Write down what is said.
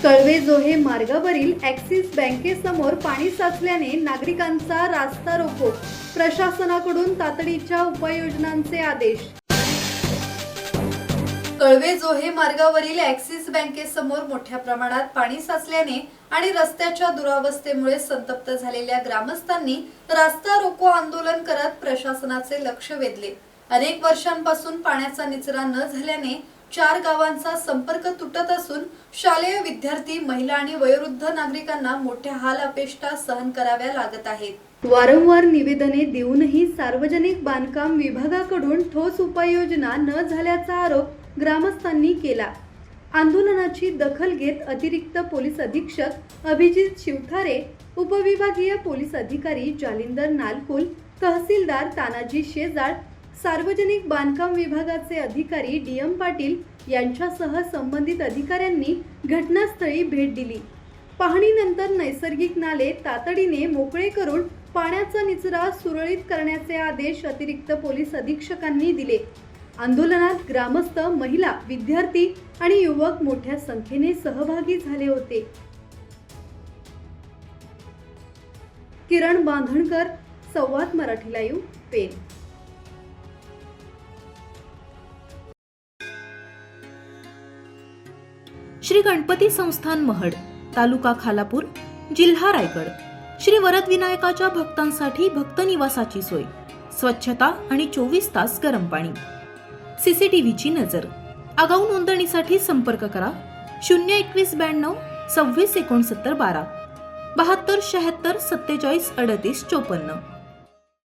कळवे-जोहे मार्गावरील ॲक्सिस बँकेसमोर पाणी साचल्याने नागरिकांचा रास्ता रोको, प्रशासनाकडून तातडीच्या उपाययोजनांचे आदेश। कळवे-जोहे मार्गावरील ॲक्सिस बँकेसमोर मोठ्या प्रमाणात पाणी साचल्याने आणि रस्त्याच्या दुरावस्थेमुळे संतप्त झालेल्या ग्रामस्थांनी रास्ता रोको आंदोलन करत प्रशासनाचे लक्ष वेधले। अनेक वर्षांपासून पाण्याचा निचरा न झाल्याने 4 गावांचा संपर्क तुटत असून शालेय विद्यार्थी, महिला आणि वयोवृद्ध नागरिकांना मोठ्या हाल अपेष्टा सहन कराव्या लागत आहेत। वारंवार निवेदने देऊनही सार्वजनिक बांधकाम विभागाकडून ठोस उपाययोजना न झाल्याचा आरोप ग्रामस्थांनी केला। आंदोलनाची दखल घेत अतिरिक्त पोलीस अधीक्षक अभिजित शिवथारे, उपविभागीय पोलीस अधिकारी जालिंदर नालकुल, तहसीलदार तानाजी शेजाळ, सार्वजनिक बांधकाम विभागाचे अधिकारी डीएम पाटील यांच्यासह संबंधित अधिकाऱ्यांनी घटनास्थळी भेट दिली। पाहणीनंतर नैसर्गिक नाले तातडीने मोकळे करून पाण्याचा निचरा सुरळीत करण्याचे आदेश अतिरिक्त पोलीस अधीक्षकांनी दिले। आंदोलनात ग्रामस्थ, महिला, विद्यार्थी आणि युवक मोठ्या संख्येने सहभागी झाले होते। किरण बांधणकर, संवाद मराठी लाईव्ह, पेन। श्री गणपती संस्थान महड, तालुका खालापूर, जिल्हा रायगड। श्री वरद विनायकाच्या भक्तांसाठी भक्त निवासाची सोय, स्वच्छता आणि 24 तास गरम पाणी, सीसीटीव्हीची नजर। आगाऊ नोंदणीसाठी संपर्क करा 02192 26 69 12 72 76 47 38 54।